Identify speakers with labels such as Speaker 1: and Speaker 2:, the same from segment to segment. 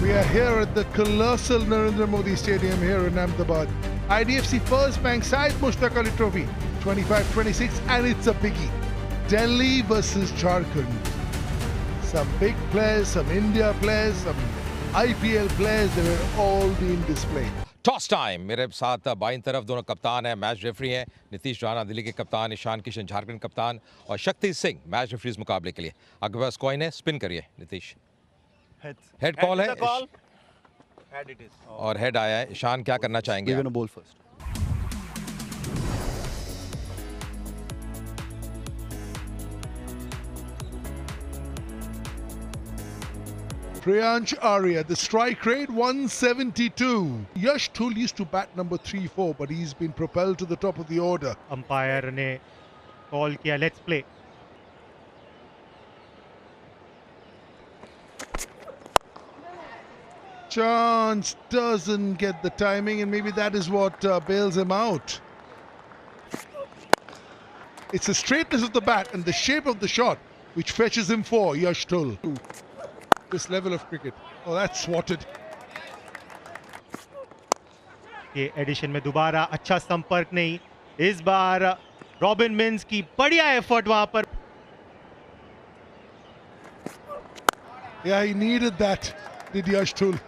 Speaker 1: We are here at the colossal Narendra Modi Stadium here in Ahmedabad. IDFC First Bank Syed Mushtaq Ali Trophy 25-26, and it's a biggie. Delhi versus Jharkhand. Some big players, some India players, some IPL players, they were all being displayed.
Speaker 2: Toss time. मेरे साथ बाईं तरफ दोनों कप्तान हैं, match referee हैं। नीतीश राणा दिल्ली के कप्तान, ईशान किशन झारखंड कप्तान और शक्ति सिंह मैच रेफरी इस मुकाबले के लिए। आपके पास कॉइन है, स्पिन करिए नीतीश। हेड कॉल है और हेड आया है। ईशान क्या करना चाहेंगे?
Speaker 3: Ball first.
Speaker 1: Priyansh Arya, the strike rate 172. Yash Thul used to bat number 3-4, but he's been propelled to the top of the order.
Speaker 4: Umpire ने कॉल किया, let's play.
Speaker 1: Chance doesn't get the timing, and maybe that is what bails him out. It's the straightness of the bat and the shape of the shot which fetches him for Yash Thul. This level of cricket. Oh, that's swatted.
Speaker 4: ये addition में दोबारा अच्छा संपर्क नहीं। इस बार robin mince की बढ़िया effort वहां पर।
Speaker 1: Yeah, he needed that, did Yash Thul.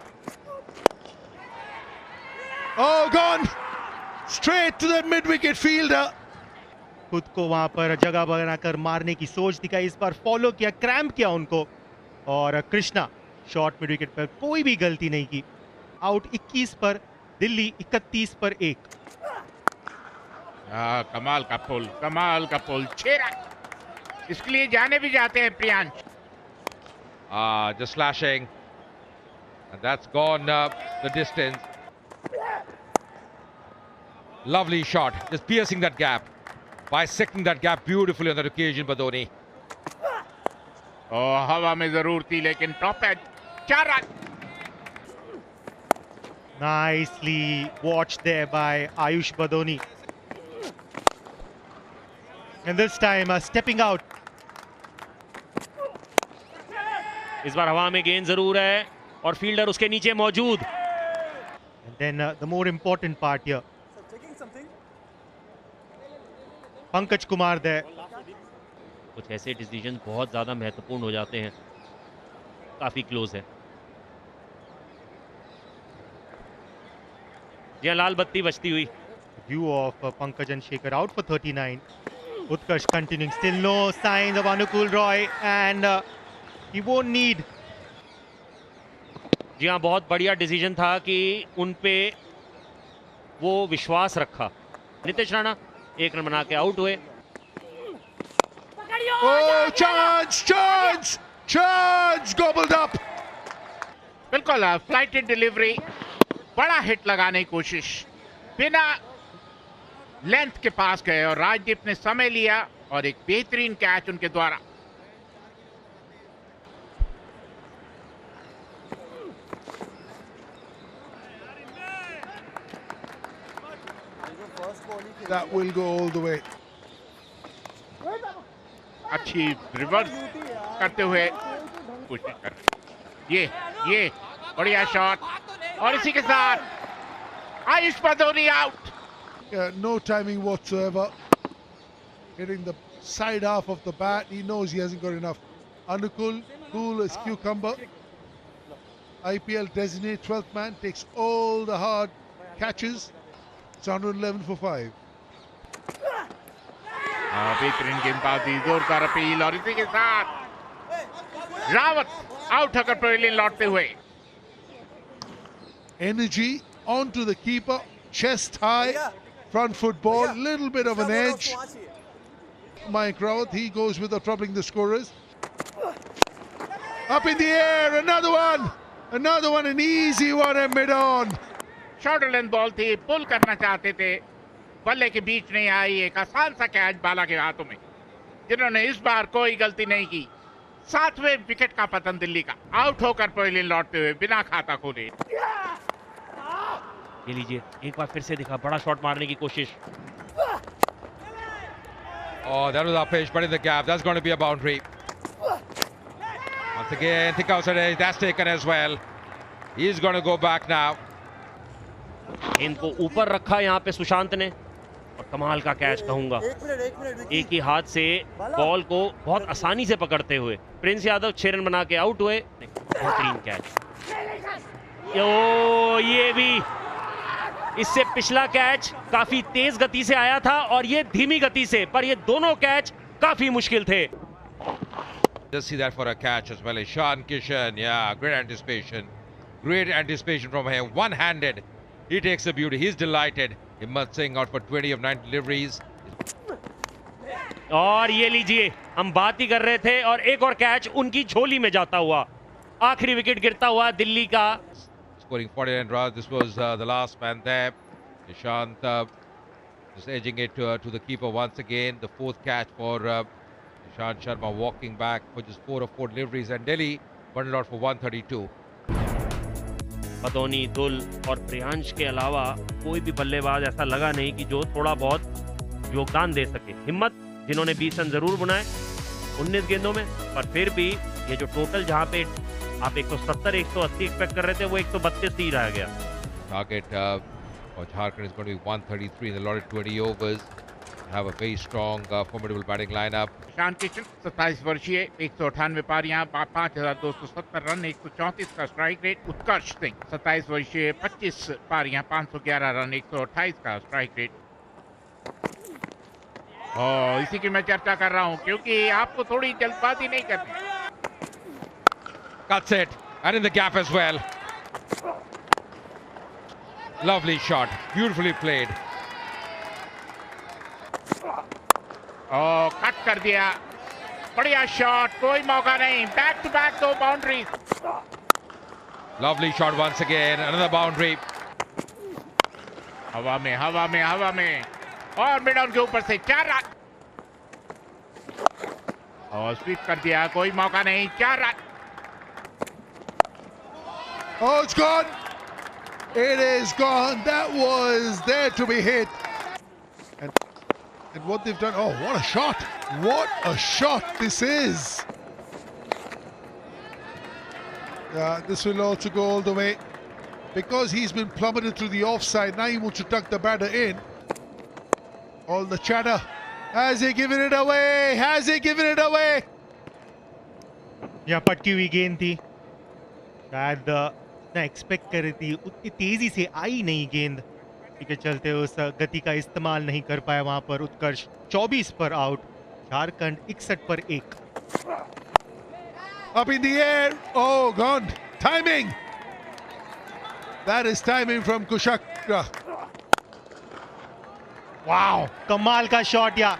Speaker 1: Oh, gone! Straight to the mid-wicket fielder.
Speaker 4: खुद को वहां पर जगह बनाकर मारने की सोच दिखाई। इस बार फॉलो किया, क्रैम्प किया उनको, और कृष्णा शॉर्ट मिड विकेट पर कोई भी गलती नहीं की। आउट 21 पर, दिल्ली 31 पर 1।
Speaker 5: कमाल का पुल, कमाल का पुल। 6 रन इसके लिए जाने भी जाते हैं Priyansh.
Speaker 2: Just slashing, and that's gone the distance. Lovely shot, just piercing that gap, bisecting that gap beautifully on that occasion, Badoni.
Speaker 5: हवा में जरूर थी, लेकिन top edge. 4 run.
Speaker 4: Nicely watched there by Ayush Badoni. And this time stepping out.
Speaker 6: इस बार हवा में गेंद जरूर है और फील्डर उसके नीचे मौजूद।
Speaker 4: And then the more important part here. Pankaj Kumar there.
Speaker 6: कुछ ऐसे डिसीजन बहुत ज्यादा महत्वपूर्ण हो जाते हैं। काफी क्लोज है। यह लाल बत्ती बजती हुई।
Speaker 4: View of Pankaj and Shekhar out for 39. Utkarsh continuing, still no signs of Anukul Roy, and he won't need.
Speaker 6: जी हाँ, बहुत बढ़िया डिसीजन था कि उन पे वो विश्वास रखा। नीतीश राणा 1 रन बना के आउट हुए।
Speaker 1: Oh, chance! Gobbled up.
Speaker 5: बिल्कुल फ्लाइटेड डिलीवरी, बड़ा हिट लगाने की कोशिश, बिना लेंथ के पास गए और राजदीप ने समय लिया और एक बेहतरीन कैच उनके द्वारा।
Speaker 1: That will go all the way.
Speaker 5: अच्छी रिवर्स करते हुए कोशिश कर। ये बढ़िया शॉट, और इसी के साथ Ayush Badoni out.
Speaker 1: No timing whatsoever. Hitting the side half of the bat. He knows he hasn't got enough. Anukul, cool as cucumber. IPL designated 12th man, takes all the hard catches. It's 111 for 5.
Speaker 5: बेहतरीन गेंदबाजी, जोरदार appeal, और इसी के साथ Rawat out होकर pavilion लौटते हुए।
Speaker 1: Energy onto the keeper, chest high, front foot ball, little bit of an edge. Mike Rawat, he goes without troubling the scorers. Up in the air, another one, an easy one and mid-on.
Speaker 5: Short length ball थी, पुल करना चाहते थे, बल्ले के बीच नहीं आई। एक आसान सा कैच बाला के हाथों में, जिन्होंने इस बार कोई गलती नहीं की। 7वें विकेट का पतन दिल्ली का। आउट होकर पवेलियन लौटते हुए बिना खाता खोले।
Speaker 6: ये लीजिए, एक बार फिर से दिखा, बड़ा शॉट मारने की कोशिश।
Speaker 2: Oh, that was our pitch, but in the gap. That's going to be a boundary. Once again, think outside edge. That's taken as well. He's going to go back now.
Speaker 6: इनको ऊपर रखा यहाँ पे सुशांत ने, और कमाल का कैच कहूंगा। एक ही हाथ से बॉल को बहुत आसानी से पकड़ते हुए प्रिंस यादव 6 रन बना के आउट हुए। बेहतरीन कैच। ओ ये भी, इससे पिछला कैच काफी तेज गति से आया था और ये धीमी गति से, पर ये दोनों कैच काफी मुश्किल थे।
Speaker 2: Just see that for a catch as well. Ishan Kishan, yeah, great anticipation. Great anticipation from him. One-handed. He takes the beauty. He's delighted. Himmat Singh out for 20 of 9 deliveries.
Speaker 6: और ये लीजिए, हम बात ही कर रहे थे और एक और कैच उनकी झोली में जाता हुआ। आखिरी विकेट गिरता हुआ दिल्ली का।
Speaker 2: Scoring 49 runs. This was the last man there. Ishant just edging it to the keeper once again. The fourth catch for Ishant Sharma, walking back for just 4 of 4 deliveries, and Delhi bundled out for 132.
Speaker 6: पदोनी, दुल और प्रियांश के अलावा कोई भी बल्लेबाज ऐसा लगा नहीं कि जो थोड़ा बहुत योगदान दे सके। हिम्मत, जिन्होंने 20 रन जरूर बनाए 19 गेंदों में, पर फिर भी ये जो टोटल जहां पे आप 170 180 एक्सपेक्ट कर रहे थे, वो 132 ही रह गया।
Speaker 2: Target for Jharkhand is going to be 133 in the allotted 20 overs. Have a very strong, formidable batting lineup.
Speaker 5: Ishan Kishan 27 वर्षीय, 198 पारियां, 5270 रन, 134 का स्ट्राइक रेट। उत्कर्ष सिंह 27 वर्षीय, 25 पारियां, 511 रन, 128 का स्ट्राइक रेट। इसी की मैं चर्चा कर रहा हूं, क्योंकि आपको थोड़ी जल्दबाजी नहीं करनी।
Speaker 2: Cuts it, and in the gap as well. Lovely shot, beautifully played.
Speaker 5: Cut कर दिया, बढ़िया शॉट, कोई मौका नहीं। Back to back 2 boundaries.
Speaker 2: Lovely shot once again, another boundary.
Speaker 5: हवा में, हवा में, हवा में, और मिड ऑन के ऊपर से 4 रन। और स्वीप कर दिया, कोई मौका नहीं, 4 run.
Speaker 1: Oh, it's gone. It is gone. That was there to be hit. And what they've done, oh, what a shot. What a shot this is. This will also go all the way. Because he's been plummeted to the offside, now he wants to tuck the batter in. All the chatter. Has he given it away? Has he given it away?
Speaker 4: यहाँ पटकी हुई गेंद थी, शायद ना expect कर रही थी, उतनी तेजी से आई नहीं गेंद के चलते उस गति का इस्तेमाल नहीं कर पाया वहां पर उत्कर्ष। 24 पर आउट, झारखंड 61 पर 1।
Speaker 1: Up in the air, oh, gone. Timing. That is timing from Kushak.
Speaker 4: Wow, कमाल का शॉट। या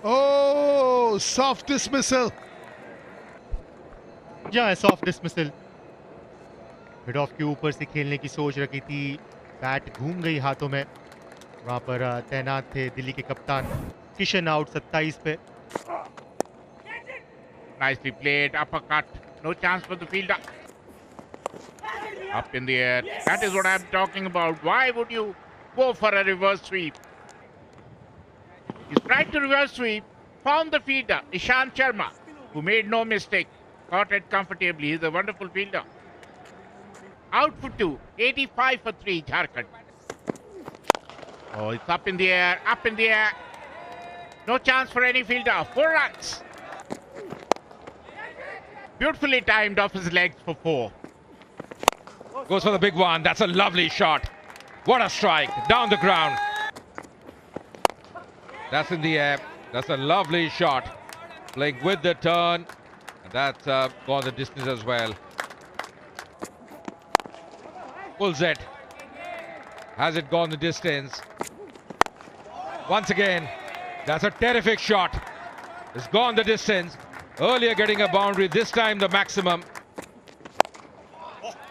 Speaker 1: Oh, soft dismissal.
Speaker 4: जहाँ सॉफ्ट डिसमिसल। मिड ऑफ के ऊपर से खेलने की सोच रखी थी, बैट घूम गई हाथों में। वहां पर तैनात थे दिल्ली के कप्तान किशन। आउट 27 पे।
Speaker 5: Nicely played, uppercut, no chance for the fielder. Up in the air, that is what I'm talking about. Why would you go for a reverse sweep? He tried to reverse sweep, found the fielder, Ishant Sharma, who made no mistake, caught it comfortably. He's a wonderful fielder. Out for 2, 85 for 3, Jharkhand. Oh, it's up in the air, up in the air. No chance for any fielder, 4 runs. Beautifully timed off his legs for 4.
Speaker 2: Goes for the big one. That's a lovely shot. What a strike. Down the ground. That's in the air. That's a lovely shot. Playing with the turn. And that's gone the distance as well. Pulls it. Has it gone the distance? Once again, that's a terrific shot. It's gone the distance. Earlier getting a boundary, this time the maximum.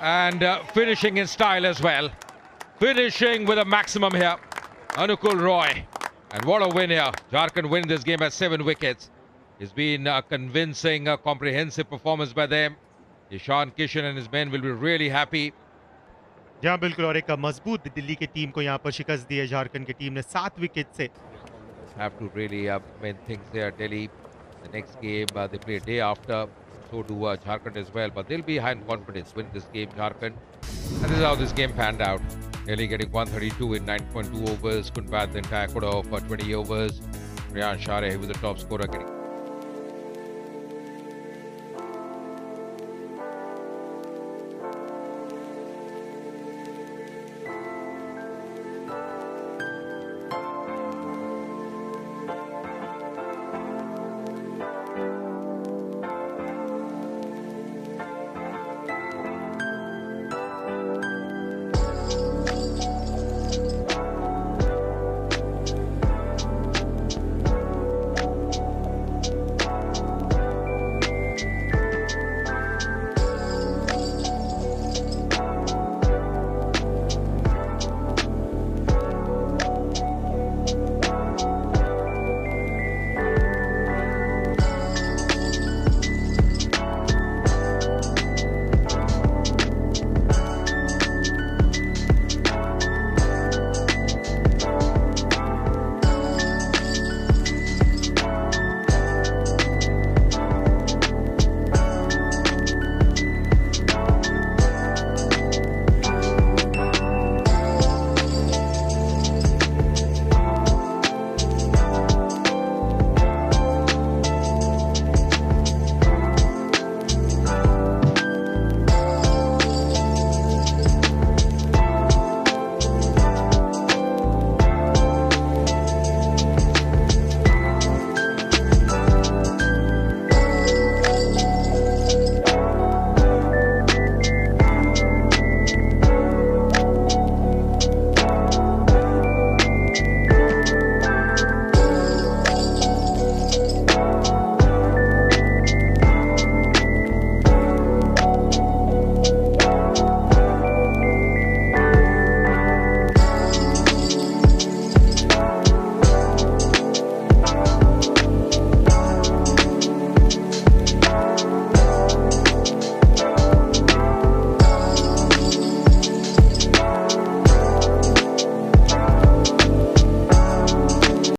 Speaker 2: And finishing in style as well. Finishing with a maximum here. Anukul Roy. And what a win here. Jharkhand win this game at 7 wickets. It's been a convincing, comprehensive performance by them. Ishan Kishan and his men will be really happy.
Speaker 4: जहाँ बिल्कुल, और एक मजबूत दिल्ली की team को यहाँ पर शिकस्त दी है झारखंड की टीम ने 7 विकेट से।
Speaker 2: Have to really mend things there. Delhi, the next game they play a day after. So do Jharkhand as well. But they'll be high in confidence win this game, Jharkhand. And this is how this game panned out. Delhi getting 132 in 9.2 overs. Couldn't bat the entire quarter of 20 overs. Riyan Shah, who was the top scorer, getting